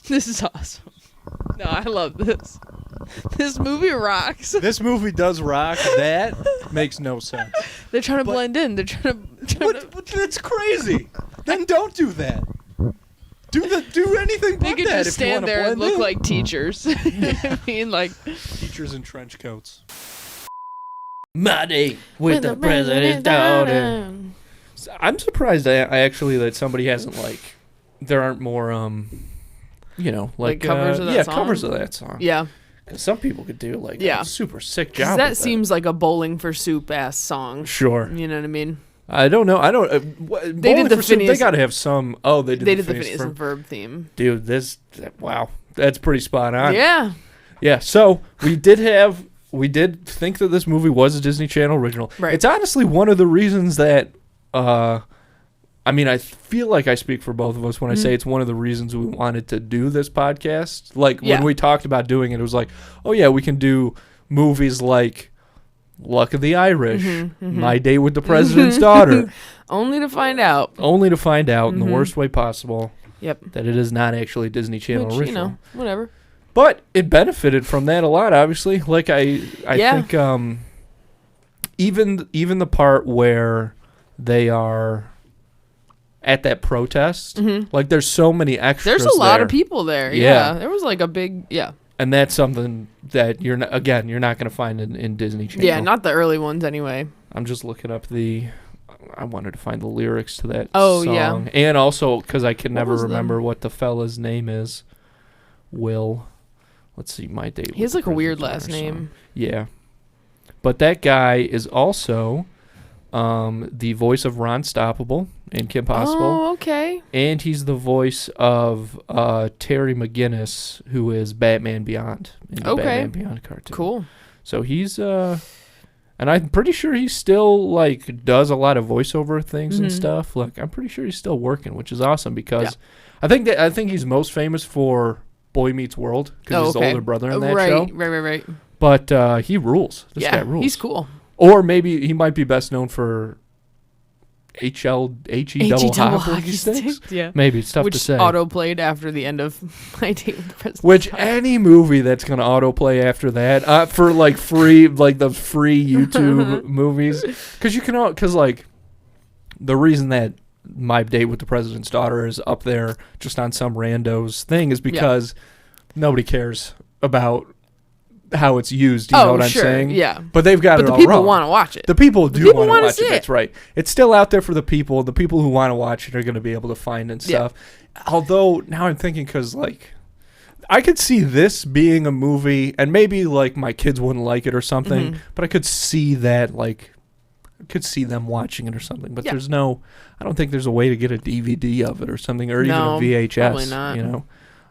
This is awesome. No, I love this. This movie rocks. This movie does rock. That makes no sense. They're trying to blend in. They're trying to. That's crazy. Then don't do that. Do anything but They could that just if you stand wanna there and blend look in. like teachers. You know what I mean, like Teachers in trench coats. My date with the president's daughter. I'm surprised that somebody hasn't there aren't more covers of that song? Covers of that song. Yeah. Because some people could do a super sick 'Cause job. that seems like a Bowling for Soup ass song. Sure. You know what I mean? I don't know. They did the Phineas. They got to have some. Oh, they did the Phineas and Ferb theme. Dude, wow, that's pretty spot on. Yeah. Yeah. So we did think that this movie was a Disney Channel original. Right. It's honestly one of the reasons that. I feel like I speak for both of us when I say it's one of the reasons we wanted to do this podcast. When we talked about doing it, it was like, oh yeah, we can do movies like Luck of the Irish, My Date with the President's Daughter. Only to find out. In the worst way possible. Yep. That it is not actually Disney Channel original. Whatever. But it benefited from that a lot, obviously. I think even the part where they are at that protest, there's so many extras. There's a lot of people there. Yeah. There was a big And that's something that you're not going to find in Disney Channel. Yeah, not the early ones anyway. I'm just looking up I wanted to find the lyrics to that song. Yeah. And also, because I can never remember what the fella's name is. Will. Let's see, My Date with the He has a weird President's last Daughter name. song. Yeah. But that guy is also the voice of Ron Stoppable in Kim Possible. Oh, okay. And he's the voice of Terry McGinnis, who is Batman Beyond in the Batman Beyond cartoon. Cool. So he's and I'm pretty sure he still does a lot of voiceover things and stuff. I'm pretty sure he's still working, which is awesome because I think he's most famous for Boy Meets World because he's the older brother in that show. Right. But he rules. This guy rules. He's cool. Or maybe he might be best known for H-E double hockey sticks. Yeah. Maybe it's tough to say. Which auto-played after the end of My Date with the President's Which Daughter. any movie that's going to autoplay after that for free, the free YouTube movies. Because the reason that My Date with the President's Daughter is up there just on some rando's thing is because nobody cares about how it's used, you know what I'm saying? Yeah. But they've got it all wrong. But the people want to watch it. The people do want to watch it. It. That's right. It's still out there for the people. The people who want to watch it are going to be able to find and stuff. Although now I'm thinking because I could see this being a movie, and maybe my kids wouldn't like it or something. But I could see that I could see them watching it or something. But there's no. I don't think there's a way to get a DVD of it or something, or even a VHS. Probably not. All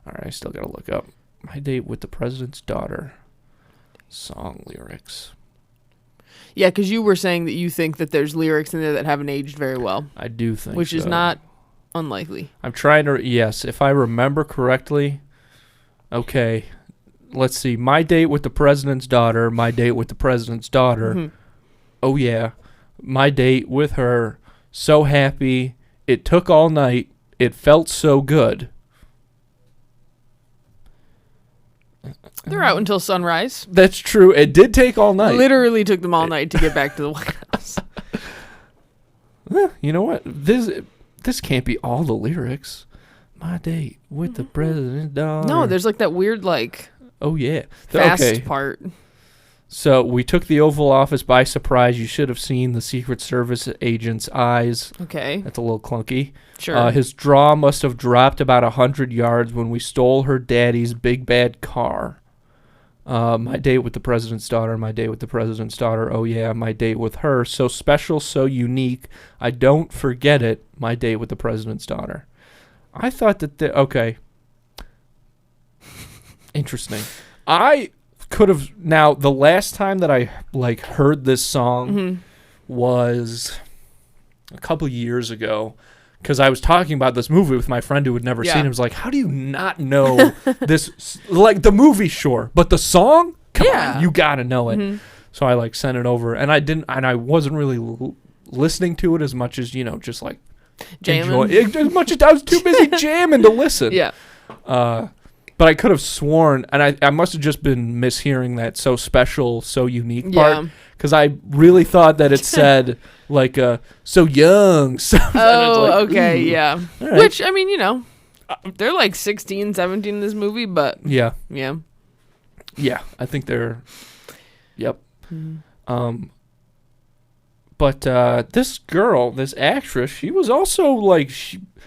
right, I still got to look up My Date with the President's Daughter. Song lyrics. Yeah, because you were saying that you think that there's lyrics in there that haven't aged very well. I do think which is not unlikely. I'm trying to, if I remember correctly. Okay, let's see. My Date with the President's Daughter, My Date with the President's Daughter. Oh, yeah. My date with her, so happy. It took all night. It felt so good. They're out until sunrise. That's true. It did take all night. Literally took them all night to get back to the White House. You know what? This can't be all the lyrics. My date with the president's daughter. No, there's that weird oh yeah, fast part. So we took the Oval Office by surprise. You should have seen the Secret Service agent's eyes. Okay. That's a little clunky. Sure. His jaw must have dropped about 100 yards when we stole her daddy's big bad car. My date with the president's daughter, my date with the president's daughter. Oh yeah, my date with her. So special, so unique. I don't forget it. My date with the president's daughter. I thought that okay. Interesting. I could have now the last time that I heard this song was a couple years ago because I was talking about this movie with my friend who had never seen it. I was like, how do you not know this? The movie, sure, but the song, come on, you gotta know it. So I sent it over, and I wasn't really listening to it as much as just jamming. enjoy it, as much as I was too busy jamming to listen. Yeah. But I could have sworn, and I must have just been mishearing that so special, so unique part. Yeah. Because I really thought that it said, like, so young. So, Oh, okay, yeah. All right. Which, I mean, they're like 16, 17 in this movie, but Yeah. yeah. Yeah, I think they're... Yep. Mm. But this girl, this actress, she was also, like...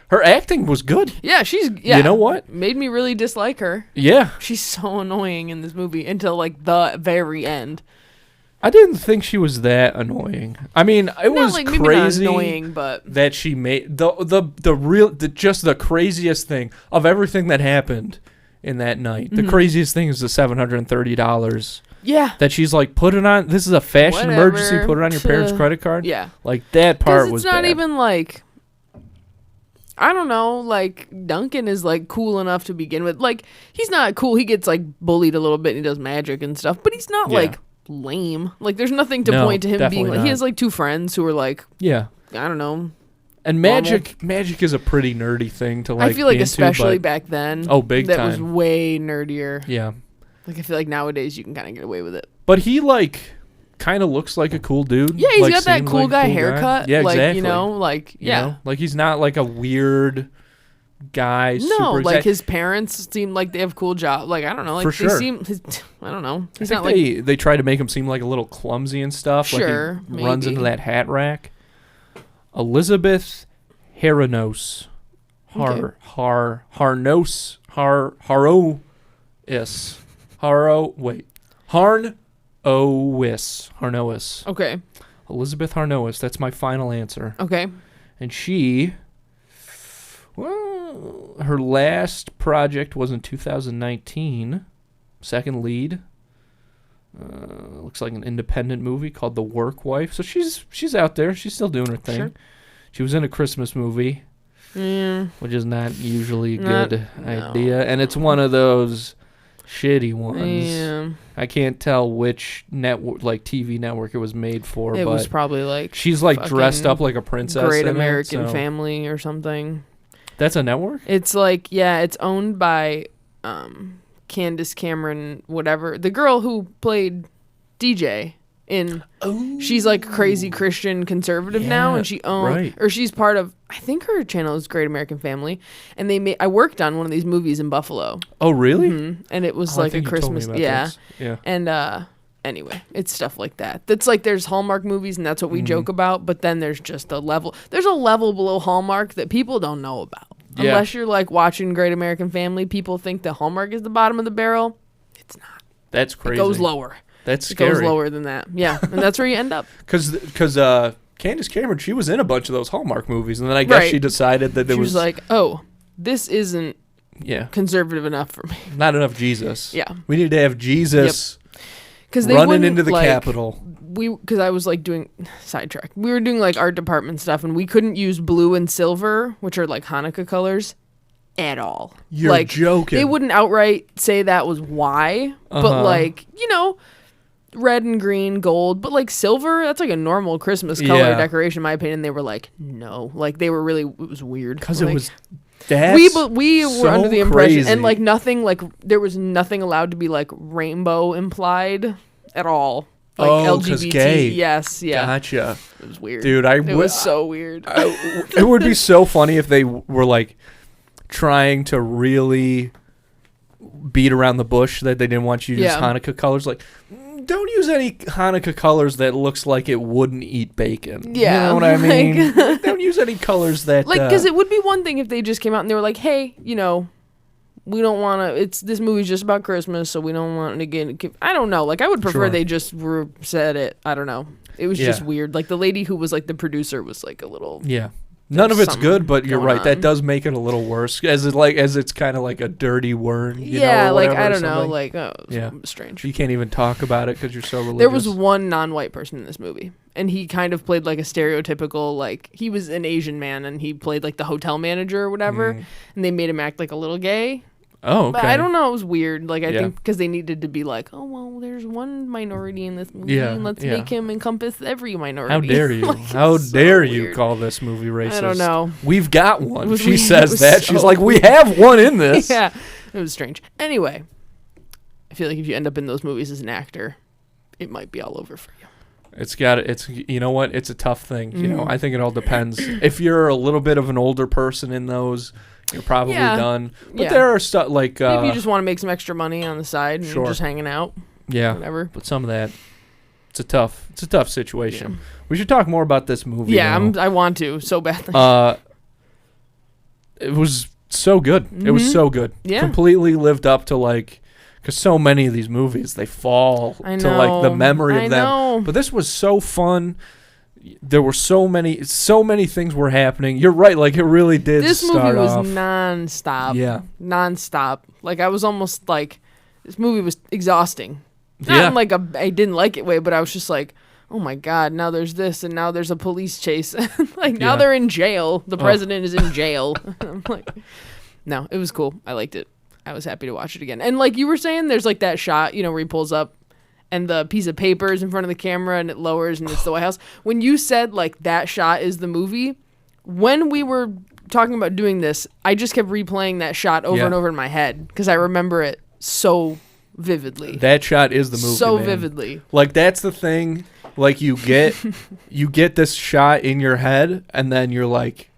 her acting was good. Yeah, yeah. You know what? Made me really dislike her. Yeah. She's so annoying in this movie until, like, the very end. I didn't think she was that annoying. I mean, it was like, crazy maybe not annoying, but that she made just the craziest thing of everything that happened in that night. The craziest thing is the $730 yeah. that she's like, put it on. This is a fashion Whatever. emergency. Put it on your parents' credit card. Yeah. Like that part was it's not bad. even like, I don't know, like Duncan is like cool enough to begin with. Like he's not cool. He gets like bullied a little bit and he does magic and stuff, but he's not like lame. Like there's nothing to point to him being like, he has like two friends who are like, yeah, I don't know. And magic is a pretty nerdy thing to like. I feel like be especially into, back then. Oh, big that time. was way nerdier. Yeah. Like I feel like nowadays you can kind of get away with it. But he like kind of looks like a cool dude. Yeah, he's like, got that seems cool like a guy cool haircut. Yeah, like, exactly. You know, like he's not like a weird guy. No, super like his parents seem like they have cool jobs. Like I don't know, like For they sure. seem. I don't know. He's I not think like they try to make him seem like a little clumsy and stuff. Sure, like he runs maybe. into that hat rack. Elizabeth Haranos, Harnos, Harnois. okay. Elizabeth Harnois. That's my final answer. Okay. And she, well, her last project was in 2019. Second lead. Looks like an independent movie called The Work Wife. So she's out there. She's still doing her thing. Sure. She was in a Christmas movie, which is not usually a good No. idea. And it's one of those shitty ones. Yeah. I can't tell which network, like TV network it was made for. It but was probably like she's like dressed fucking up like a princess. Great in it, American so- Family or something. That's a network? It's like, yeah, it's owned by Candace Cameron, whatever. The girl who played DJ in she's like a crazy Christian conservative now, and she or she's part of, I think her channel is Great American Family, and I worked on one of these movies in Buffalo. Oh, really? And it was I like a think you told me Christmas, about yeah. this. Yeah. And anyway, it's stuff like that. That's like there's Hallmark movies, and that's what we joke about. But then there's just a level. There's a level below Hallmark that people don't know about. Yeah. Unless you're like watching Great American Family, people think that Hallmark is the bottom of the barrel. It's not. That's crazy. It goes lower. That's It scary. goes lower than that. Yeah, and that's where you end up. Because Candace Cameron, she was in a bunch of those Hallmark movies, and then I guess Right. she decided that there She was was like, oh, this isn't yeah, conservative enough for me. not enough Jesus. Yeah. We need to have Jesus Because running into the Capitol. Because I was like doing sidetrack. We were doing like art department stuff, and we couldn't use blue and silver, which are like Hanukkah colors, at all. You're like, joking. They wouldn't outright say that was why, but like, red and green, gold, but like silver, that's like a normal Christmas color Yeah. decoration in my opinion. They were like, no. Like they were really, it was weird. Because like, it was that's we were so under the impression, crazy. and like nothing, like there was nothing allowed to be like rainbow implied at all. Like Oh, 'cause LGBT, gay. yes, yeah. Gotcha. It was weird. Dude, It was so weird. it would be so funny if they were like trying to really beat around the bush that they didn't want you to use Yeah. Hanukkah colors. Like, don't use any Hanukkah colors that looks like it wouldn't eat bacon. Yeah, You know what I like- mean? Don't use any colors that... Like, because it would be one thing if they just came out and they were like, hey, we don't want to, this movie's just about Christmas, so we don't want to get, I don't know. Like, I would prefer Sure. they just said it. I don't know. It was just weird. Like, the lady who was, like, the producer was, like, a little... Yeah. None of it's something good, but you're going right. That on. does make it a little worse, as it's kind of like a dirty word. Yeah, or like, whatever, I or don't know. something. Like, it was Yeah. strange. You can't even talk about it because you're so religious. There was one non-white person in this movie, and he kind of played like a stereotypical, like, he was an Asian man, and he played like the hotel manager or whatever, and they made him act like a little gay. Oh, okay. But I don't know, it was weird. Like, I Yeah. think because they needed to be like, oh, well, there's one minority in this movie, Yeah, and let's yeah. make him encompass every minority. How dare you? Like, How it's so dare you weird. call this movie racist? I don't know. We've got one. It was She weird. It says was that. so She's like, we have one in this. Yeah, It was strange. Anyway, I feel like if you end up in those movies as an actor, it might be all over for you. It's you know what? It's a tough thing. You know, I think it all depends. If you're a little bit of an older person in those, you're probably done. But there are stuff like maybe you just want to make some extra money on the side and sure. just hanging out. Yeah. Whatever. But some of that, it's a tough situation. Yeah. We should talk more about this movie. Yeah, I want to so badly. It was so good. It was so good. Yeah. Completely lived up to like, because so many of these movies, they fall to like the memory of them. Know. But this was so fun. There were so many things were happening. You're right. Like it really did this start movie was off. nonstop. Yeah. Nonstop. Like I was almost like, this movie was exhausting. Yeah. Not in like I didn't like it way, but I was just like, oh my God, now there's this and now there's a police chase. Like now they're in jail. The president is in jail. I'm like, no, it was cool. I liked it. I was happy to watch it again. And like you were saying, there's like that shot, where he pulls up and the piece of paper is in front of the camera and it lowers and it's the White House. When you said like that shot is the movie, when we were talking about doing this, I just kept replaying that shot over and over in my head because I remember it so vividly. That shot is the movie. So man. vividly. Like that's the thing. Like you get this shot in your head and then you're like,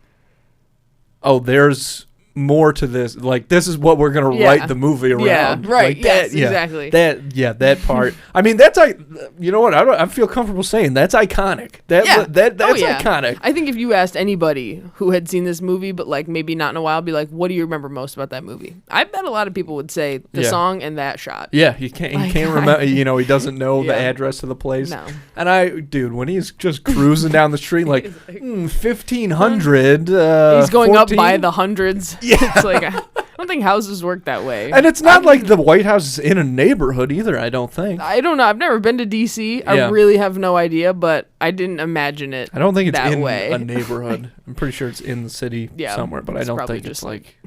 oh, there's more to this. Like this is what we're gonna write the movie around. Yeah, right. Like, yes, exactly. That part. I mean, that's like, you know what? I feel comfortable saying that's iconic. That's iconic. I think if you asked anybody who had seen this movie, but like maybe not in a while, be like, what do you remember most about that movie? I bet a lot of people would say the song and that shot. Yeah, he can't remember. He doesn't know the address of the place. No. And dude, when he's just cruising down the street like 1500. He's going 14? up by the hundreds. Yeah. It's like I don't think houses work that way. And it's not like the White House is in a neighborhood either, I don't think. I don't know. I've never been to D.C. I really have no idea, but I didn't imagine it. I don't think it's that in way. a neighborhood. I'm pretty sure it's in the city somewhere, but I don't think it's like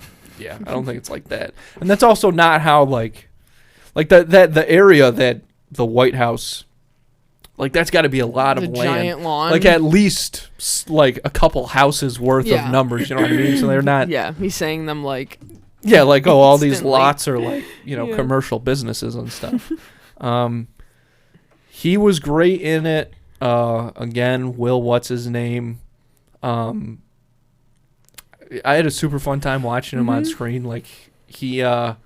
I don't think it's like that. And that's also not how like the area that the White House, like that's got to be a lot of land. Giant lawn. Like at least like a couple houses worth of numbers, you know what I mean? So they're not. Yeah, he's saying them like. Yeah, like all these instantly. lots are like commercial businesses and stuff. He was great in it. Again, what's his name? I had a super fun time watching him on screen. Like he, I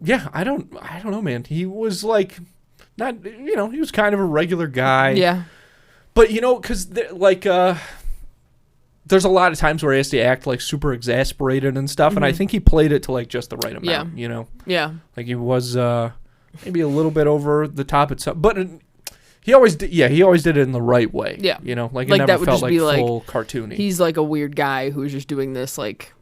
don't know, man. He was like. Not, he was kind of a regular guy. Yeah. But, because, there's a lot of times where he has to act, like, super exasperated and stuff, and I think he played it to, like, just the right amount, Yeah. Like, he was maybe a little bit over the top at some, but he always did it in the right way. Yeah. Like it never felt like full cartoony. He's, like, a weird guy who's just doing this, like,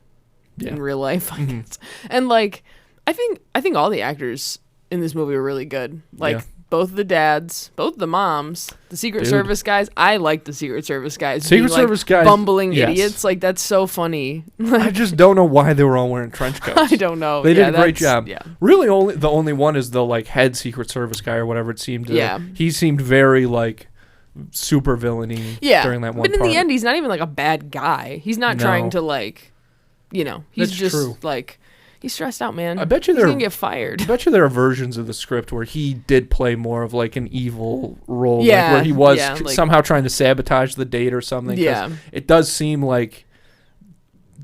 in real life, I guess. And, like, I think all the actors in this movie were really good. Like, both the dads, both the moms, the Secret Service guys. I like the Secret Service guys. Secret Service guys, bumbling idiots. Like that's so funny. I just don't know why they were all wearing trench coats. I don't know. They did a great job. Yeah. Really, the only one is the like head Secret Service guy or whatever it seemed. He seemed very like super villainy. During that one. But in part. the end, he's not even like a bad guy. He's not trying to like, he's That's just true. like. He's stressed out, man. I bet you he's gonna get fired. I bet you there are versions of the script where he did play more of like an evil role, like where he was somehow trying to sabotage the date or something. Yeah, it does seem like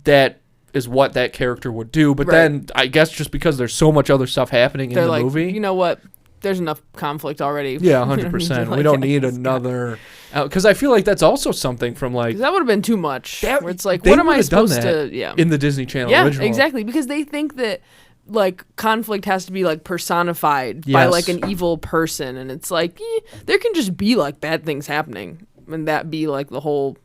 that is what that character would do. But then I guess just because there's so much other stuff happening in the movie, you know what? There's enough conflict already. Yeah, 100%. We don't need another. Because I feel like that's also something from like that would have been too much. Where it's like, what am I supposed to? Yeah, in the Disney Channel original. Yeah, exactly. Because they think that like conflict has to be like personified by like an evil person, and it's like there can just be like bad things happening, and that be like the whole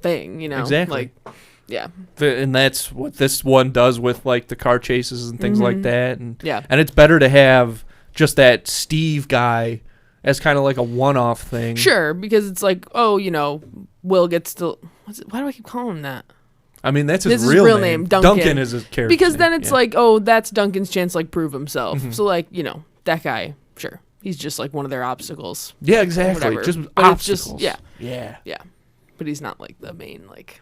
thing. Exactly. Like, yeah. And that's what this one does with like the car chases and things like that, and and it's better to have just that Steve guy as kind of like a one-off thing. Sure, because it's like, Will gets to... Why do I keep calling him that? I mean, that's his real name. Duncan is his character. Because then it's like, that's Duncan's chance to like prove himself. So like, that guy, sure. He's just like one of their obstacles. Yeah, exactly. Whatever. Just but obstacles. It's just, yeah. But he's not like the main like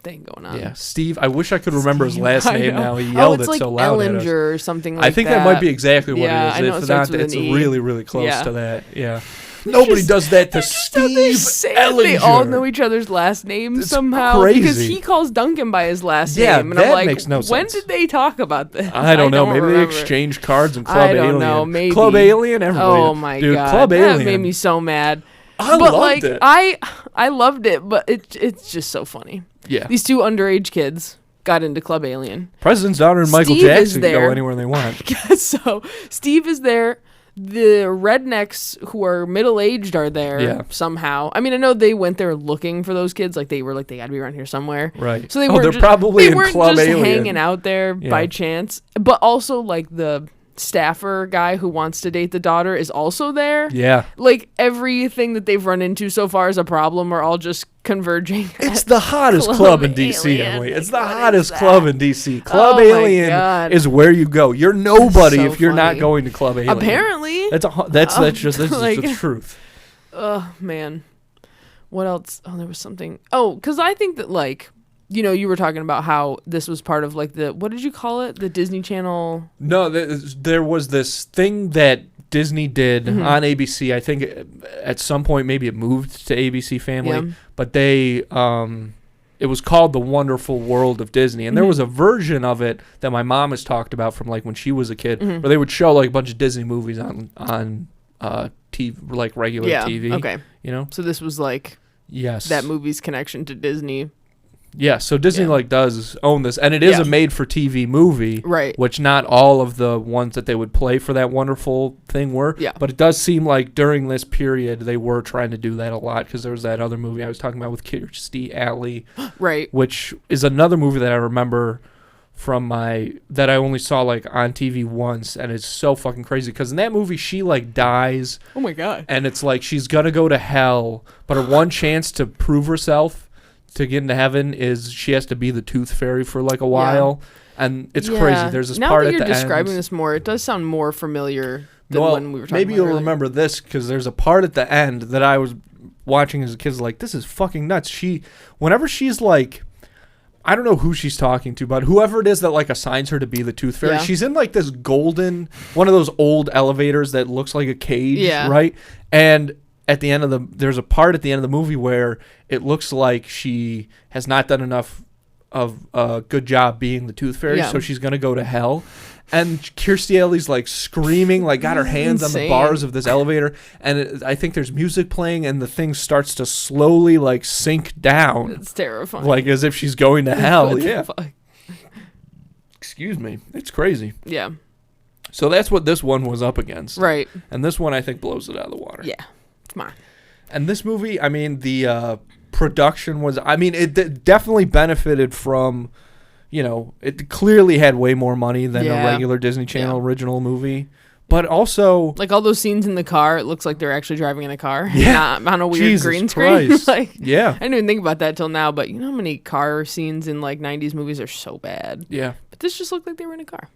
thing going on. Yeah, Steve. I wish I could remember his last I name know. now. He yelled it's it like so loud at us. Ellinger or something like that. I think that might be exactly what Yeah, it I is. know it If starts not, with it's an E. really, really close Yeah. to that. Yeah. Nobody does that to Steve Ellinger. They all know each other's last names It's somehow crazy. because he calls Duncan by his last Yeah, name, and that I'm like, makes no when sense. did they talk about this? I don't know. Maybe they remember. exchange cards in Club I don't Alien. know, maybe. Club Alien, everybody. Oh my Dude, god, Club that Alien. made me so mad. I but loved like, it. I loved it, but it's just so funny. Yeah. These two underage kids got into Club Alien. President's daughter and Michael Steve is Jackson can go there. anywhere they want. So Steve is there. The rednecks who are middle-aged are there Yeah. somehow. I mean, I know they went there looking for those kids. Like, they were like, they got to be around here somewhere. Right. So they Oh, weren't they're ju- probably they in weren't Club just Alien. hanging out there Yeah. by chance. But also, like, the staffer guy who wants to date the daughter is also there. Yeah. Like, everything that they've run into so far as a problem are all just converging. It's the hottest Club club in DC, Alien. Emily. It's Like, the what hottest is club that? in DC. Club Oh my Alien God. is where you go. You're nobody So if you're not funny. going to Club Alien. Apparently. That's just like- the truth. Oh, man. What else? Oh, there was something. Oh, because I think that, like, you know, you were talking about how this was part of, like, what did you call it? The Disney Channel. No, there was this thing that Disney did Mm-hmm. on ABC. I think at some point maybe it moved to ABC Family, Yeah. but they it was called The Wonderful World of Disney, and there Mm-hmm. was a version of it that my mom has talked about from like when she was a kid, Mm-hmm. where they would show like a bunch of Disney movies on TV, like regular Yeah. TV. Okay. You know? So this was, like, Yes. that movie's connection to Disney. Yeah, so Disney Yeah. like does own this, and it is Yeah. a made-for-TV movie, Right. which not all of the ones that they would play for that wonderful thing were. Yeah. But it does seem like during this period they were trying to do that a lot because there was that other movie I was talking about with Kirstie Alley, Right. which is another movie that I remember from that I only saw like on TV once, and it's so fucking crazy because in that movie she like dies, Oh, my God. and it's like she's gonna go to hell, but her one chance to prove herself to get into heaven is she has to be the tooth fairy for like a while, and it's crazy. There's this now part that at you're the describing end. this more, it does sound more familiar than Well, when we were talking maybe about you'll earlier. remember this because there's a part at the end that I was watching as a kid. Like, this is fucking nuts. Whenever she's like, I don't know who she's talking to, but whoever it is that like assigns her to be the tooth fairy, Yeah. she's in like this golden, one of those old elevators that looks like a cage, Yeah. right? And at the end of there's a part at the end of the movie where it looks like she has not done enough of a good job being the tooth fairy, Yeah. so she's gonna go to hell. And Kirstie Alley's like screaming, like got her hands on the Insane. bars of this elevator, and I think there's music playing, and the thing starts to slowly like sink down, It's terrifying. like as if she's going to hell. What the Yeah, fuck? excuse me, it's crazy. Yeah. So that's what this one was up against, Right. and this one I think blows it out of the water. Yeah. Come on. And this movie, I mean, the production was, I mean, it definitely benefited from, you know, it clearly had way more money than a Yeah. regular Disney Channel original movie. But also, Like all those scenes in the car, it looks like they're actually driving in a car. Yeah. Not on a weird Jesus green screen. Christ. like, yeah, I didn't even think about that till now, but you know how many car scenes in like 90s movies are so bad? yeah. But this just looked like they were in a car.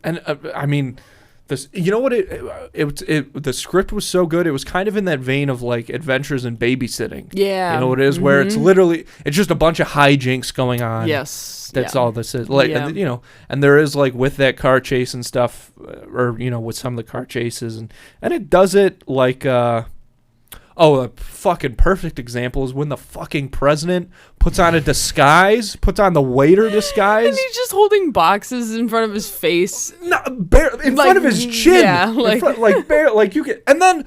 And I mean, this, you know what, the script was so good, it was kind of in that vein of like Adventures in Babysitting. Yeah. You know what it is, where it's literally, it's just a bunch of hijinks going on. Yes. That's yeah. all this is. Like, Yeah. and, you know, and there is like with that car chase and stuff, or you know, with some of the car chases, and it does it like, a fucking perfect example is when the fucking president puts on a disguise, puts on the waiter disguise, And he's just holding boxes in front of his face. in Like, front of his chin, yeah, like you get, and then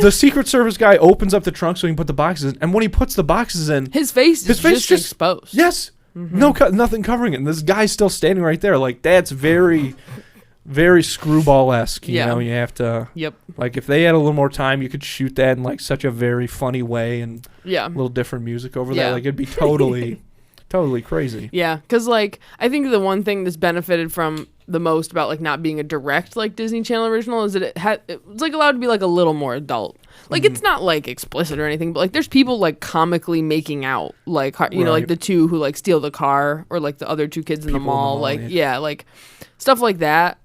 the Secret Service guy opens up the trunk so he can put the boxes in, and when he puts the boxes in, His face is just exposed. yes. Nothing covering it. And this guy's still standing right there. Like, that's very, very screwball-esque. You Yeah. know, you have to, Yep. like, if they had a little more time, you could shoot that in, like, such a very funny way and Yeah. a little different music over Yeah. that. Like, it'd be totally, totally crazy. Yeah, because like I think the one thing that's benefited from the most about like not being a direct like Disney Channel original is that it was like allowed to be like a little more adult. Like it's not like explicit or anything, but like there's people like comically making out, like you know, like Right. the two who like steal the car or like the other two kids in the People in the mall, mall, like yeah. yeah, like stuff like that.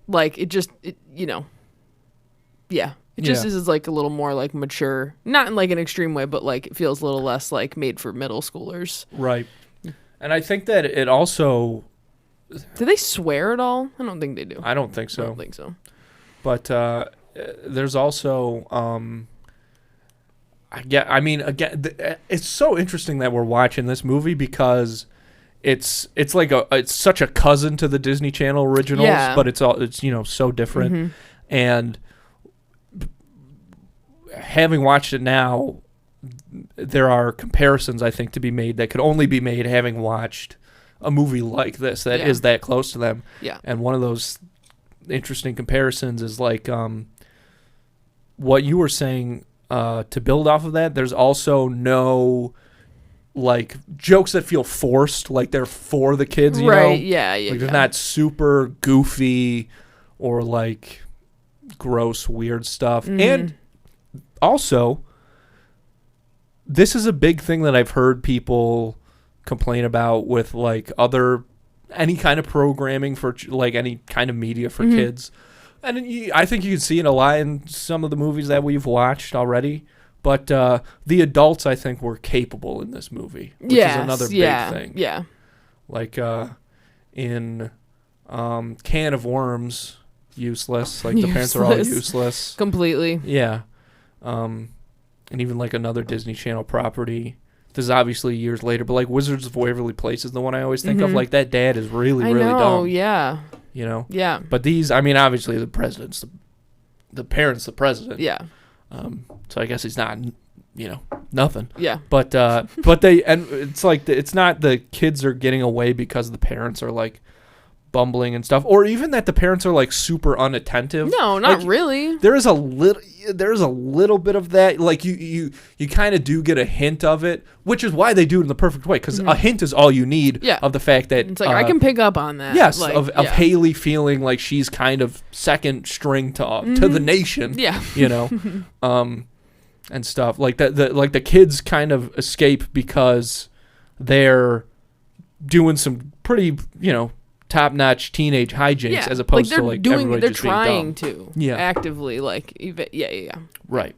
Like it you know, yeah. It just Yeah. is like a little more like mature, not in like an extreme way, but like it feels a little less like made for middle schoolers. Right. And I think that it also, Do they swear at all? I don't think they do. I don't think I so. don't think so. But there's also, it's so interesting that we're watching this movie because it's such a cousin to the Disney Channel originals, Yeah. but it's so different. Mhm. And having watched it now, there are comparisons I think to be made that could only be made having watched a movie like this that is that close to them. Yeah. And one of those interesting comparisons is like what you were saying, to build off of that, there's also no like jokes that feel forced, like they're for the kids, you know? Right. Yeah. Like they're not super goofy or like gross, weird stuff. Mhm. And also, this is a big thing that I've heard people complain about with like any kind of programming for like any kind of media for kids. And I think you can see it a lot in some of the movies that we've watched already. But the adults, I think, were capable in this movie, which is another big thing. Yeah. Like in Can of Worms, useless. Like the parents are all Useless. useless. Completely. Yeah. And even like another Disney Channel property. This is obviously years later, but like Wizards of Waverly Place is the one I always think of. Like that dad is really, I really know. dumb. Yeah. You know? Yeah. But these, I mean, obviously the president's the parent's the president. Yeah. So I guess he's not, nothing. Yeah. But it's like it's not the kids are getting away because the parents are like bumbling and stuff, or even that the parents are like super unattentive. No, not Like, really. There's a little bit of that. Like you kind of do get a hint of it, which is why they do it in the perfect way, because a hint is all you need. Yeah. Of the fact that It's like I can pick up on that. Yes, like, of Haley feeling like she's kind of second string to the nation. Yeah. And stuff like that. The kids kind of escape because they're doing some pretty top-notch teenage hijinks as opposed to like everybody they're just being trying dumb. to actively like Right.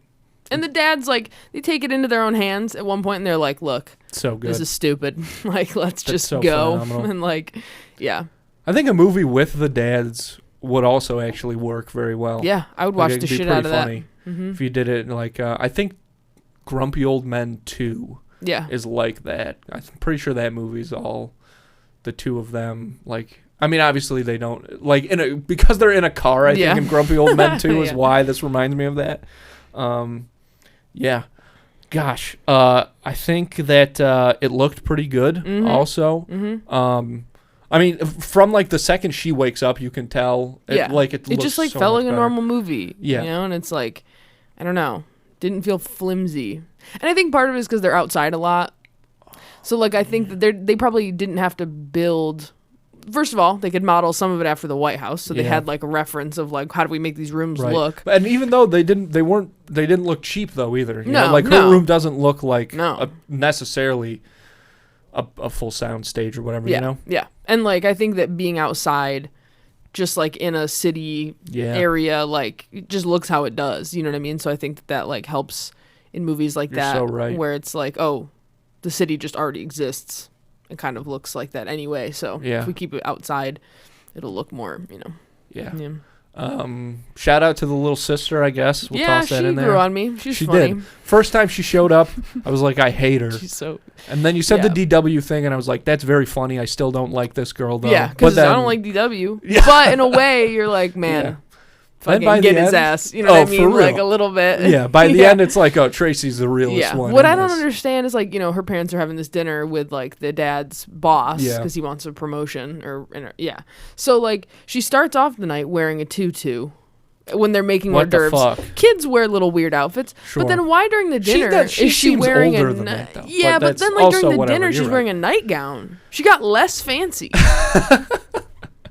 And the dads like they take it into their own hands at one point and they're like, look, So good. this is stupid. Like let's just so go phenomenal. and like I think a movie with the dads would also actually work very well. yeah, I would Like, watch it'd the be shit pretty out of funny that. Mm-hmm. if you did it like I think Grumpy Old Men 2 Yeah. is like that. I'm pretty sure that movie's all the two of them. Like, I mean, obviously they don't like because they're in a car. I think in Grumpy Old Men 2 is why this reminds me of that. Yeah. Gosh, I think that it looked pretty good. Also, I mean, from like the second she wakes up, you can tell. It It looks just like so felt much like a better. normal movie. Yeah. And it's like, I don't know, didn't feel flimsy. And I think part of it is because they're outside a lot. So like I think that they probably didn't have to build. First of all, they could model some of it after the White House, so they had like a reference of like how do we make these rooms look. And even though they didn't look cheap though either. You know? Like her No. room doesn't look like No. necessarily a full sound stage or whatever. Yeah, You know. yeah. And like I think that being outside, just like in a city area, like it just looks how it does. You know what I mean? So I think that like helps in movies like You're that, so right. where it's like, oh, the city just already exists. It kind of looks like that anyway. So if we keep it outside, it'll look more, Yeah. Yeah. Shout out to the little sister, I guess. We'll toss that in there. She grew on me. She's She funny. did. First time she showed up, I was like, I hate her. She's so And then you said the DW thing, and I was like, that's very funny. I still don't like this girl, though. yeah, because I don't like DW. Yeah. But in a way, you're like, man, Yeah. fucking by get the his end- ass. You know what I for mean? Like real. a little bit. Yeah, by the end, it's like, oh, Tracy's the realest one. What in I don't this. understand is like, her parents are having this dinner with like the dad's boss Yeah. because he wants a promotion So like she starts off the night wearing a tutu when they're making hors What the d'oeuvres. fuck? Kids wear little weird outfits, Sure. but then why during the dinner she is she seems wearing older a than that, though. yeah? But But that's then like also during the whatever, dinner, you're she's right. wearing a nightgown. She got less fancy.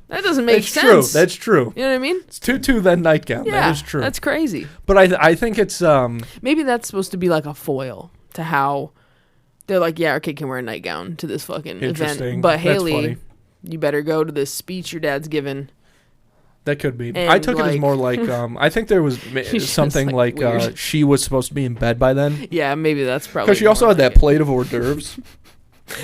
That doesn't make That's sense. true. That's true. You know what I mean? It's tutu then nightgown. Yeah, that is true. That's crazy. But I think it's Maybe that's supposed to be like a foil to how they're like, yeah, our kid can wear a nightgown to this fucking Interesting. event. But That's Haley, funny. you better go to this speech your dad's giving. That could be. And, I took it as more like I think there was something like she was supposed to be in bed by then. Yeah, maybe that's probably Because she also had that plate of hors d'oeuvres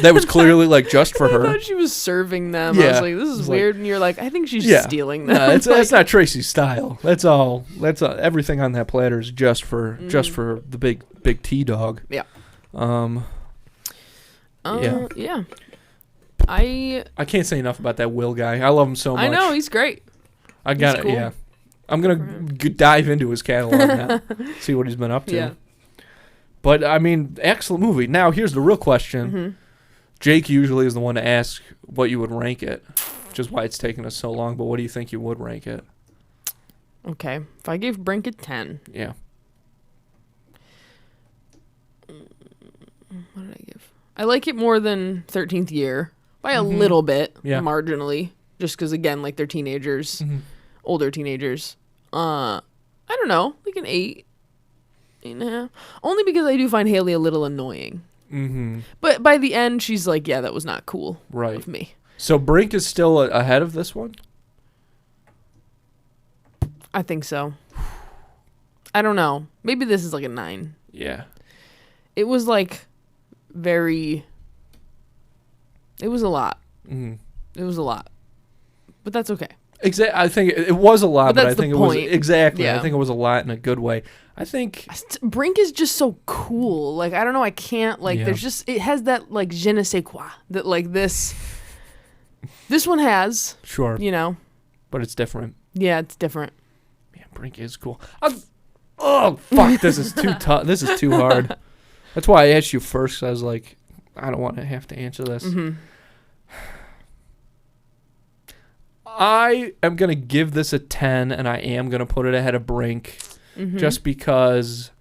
that was clearly like just for I her. thought she was serving them. Yeah. I was like, this is It's weird. And you're like, I think she's Yeah. stealing them. No, that's not Tracy's style. That's all. That's everything on that platter is just for the big T dog. Yeah. Yeah. Yeah. I can't say enough about that Will guy. I love him so much. I know he's great. I got it. cool. Yeah. I'm gonna dive into his catalog now, see what he's been up to. Yeah. But I mean, excellent movie. Now here's the real question. Mm-hmm. Jake usually is the one to ask what you would rank it, which is why it's taken us so long. But what do you think you would rank it? Okay. If I gave Brink a 10. Yeah. What did I give? I like it more than 13th Year by a little bit, marginally, just because again, like they're teenagers, older teenagers. I don't know, like an 8, 8.5. Only because I do find Haley a little annoying. Mm-hmm. But by the end, she's like, yeah, that was not cool Right. of me. So Brink is still ahead of this one? I think so. I don't know. Maybe this is like a 9. Yeah. It was like very. It was a lot. Mm-hmm. It was a lot. But that's okay. I think it was a lot, but I that's think the it was point. exactly. Yeah. I think it was a lot in a good way. I think Brink is just so cool. Like, I don't know. I can't, like, there's just, it has that, like, je ne sais quoi that, like, this one has. Sure. You know? But it's different. Yeah, it's different. Yeah, Brink is cool. Oh, fuck. This is too tough. This is too hard. That's why I asked you first. 'Cause I was like, I don't want to have to answer this. Mm-hmm. I am going to give this a 10, and I am going to put it ahead of Brink just because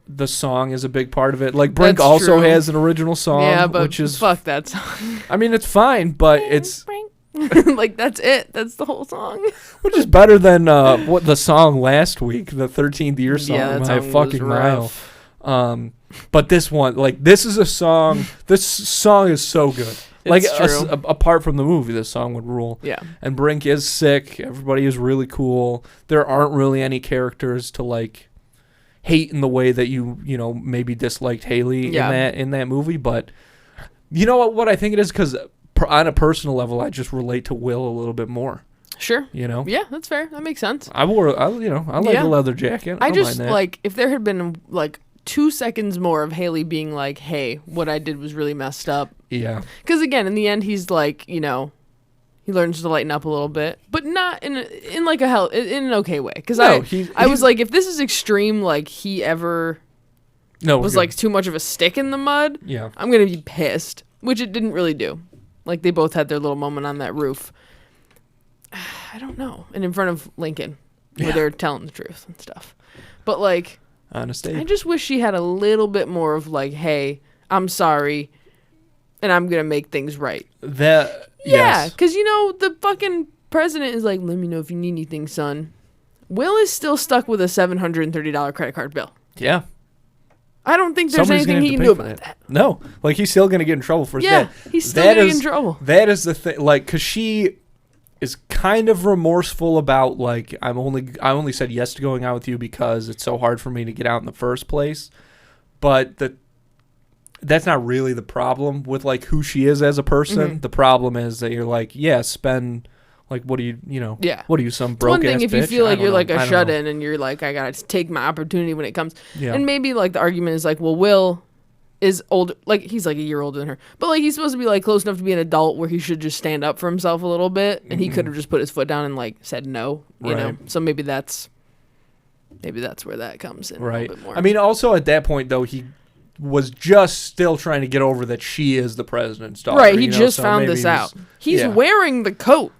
the song is a big part of it. Like, Brink That's also true. has an original song, Yeah, but which is... fuck that song. I mean, it's fine, but it's... Like, that's it. That's the whole song. Which is better than what the song last week, the 13th Year song, Yeah, that My song was Fucking Mile. rough. But this one, like, this is a song... This song is so good. Like, It's true. apart from the movie, this song would rule. Yeah. And Brink is sick. Everybody is really cool. There aren't really any characters to, like, hate in the way that you know, maybe disliked Haley in that movie. But you know what I think it is? Because on a personal level, I just relate to Will a little bit more. Sure. You know? Yeah, that's fair. That makes sense. I like a leather jacket. I don't just, mind that. like, if there had been, like, 2 seconds more of Haley being like, hey, what I did was really messed up. Yeah. Because, again, in the end, he's like, you know, he learns to lighten up a little bit, but not in like in an okay way. Because I was like, if this is extreme, like he ever was like too much of a stick in the mud, I'm going to be pissed, which it didn't really do. Like, they both had their little moment on that roof. I don't know. And in front of Lincoln, where they're telling the truth and stuff. But, like, honesty. I just wish she had a little bit more of, like, hey, I'm sorry, and I'm going to make things right. Yeah, because, you know, the fucking president is like, let me know if you need anything, son. Will is still stuck with a $730 credit card bill. Yeah. I don't think there's Somebody's anything he can do about that. No. Like, he's still going to get in trouble for that. Yeah, he's still going to get in trouble. That is the thing. Like, because she is kind of remorseful about, like, I only said yes to going out with you because it's so hard for me to get out in the first place. But that's not really the problem with, like, who she is as a person. Mm-hmm. The problem is that you're like, spend, like, what do you, what are you, some broke ass bitch? One thing if you feel like you're like a shut shut-in and you're like, I got to take my opportunity when it comes. Yeah. And maybe, like, the argument is like, well, Will is older, like, he's like a year older than her. But, like, he's supposed to be, like, close enough to be an adult where he should just stand up for himself a little bit. And he could have just put his foot down and, like, said no, you know? So maybe that's where that comes in a little bit more. I mean, also at that point, though, he was just still trying to get over that she is the president's daughter. Right, he just found this out. He's wearing the coat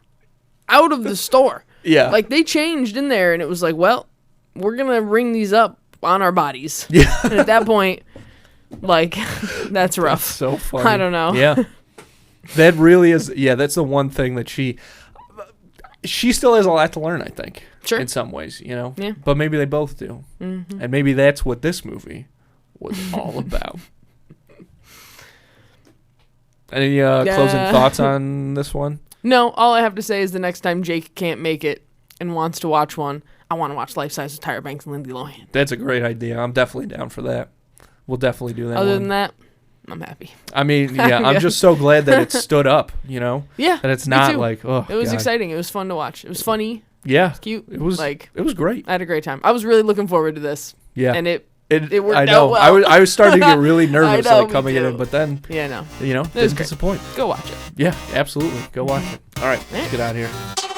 out of the store. Yeah. Like, they changed in there, and it was like, well, we're going to ring these up on our bodies. Yeah. And at that point, like, that's rough. That's so funny. I don't know. Yeah. That really is, that's the one thing that she still has a lot to learn, I think. Sure. In some ways, you know? Yeah. But maybe they both do. Mm-hmm. And maybe that's what this movie was all about. Any closing thoughts on this one? No, all I have to say is the next time Jake can't make it and wants to watch one, I want to watch Life Size with Tyra Banks and Lindsay Lohan. That's a great idea. I'm definitely down for that. We'll definitely do that. Other one. than that, I'm happy. I mean, yeah, I'm just so glad that it stood up, you know? Yeah. That it's me not too. like, oh, It was God. exciting. It was fun to watch. It was funny. Yeah. Cute. It was like it was great. I had a great time. I was really looking forward to this. Yeah. And it worked I know. out well. I was starting to get really nervous know, like me coming too. in, but then Yeah, no. you know, was didn't great. disappoint. Go watch it. Yeah, absolutely. Go watch it. All right, let's get out of here.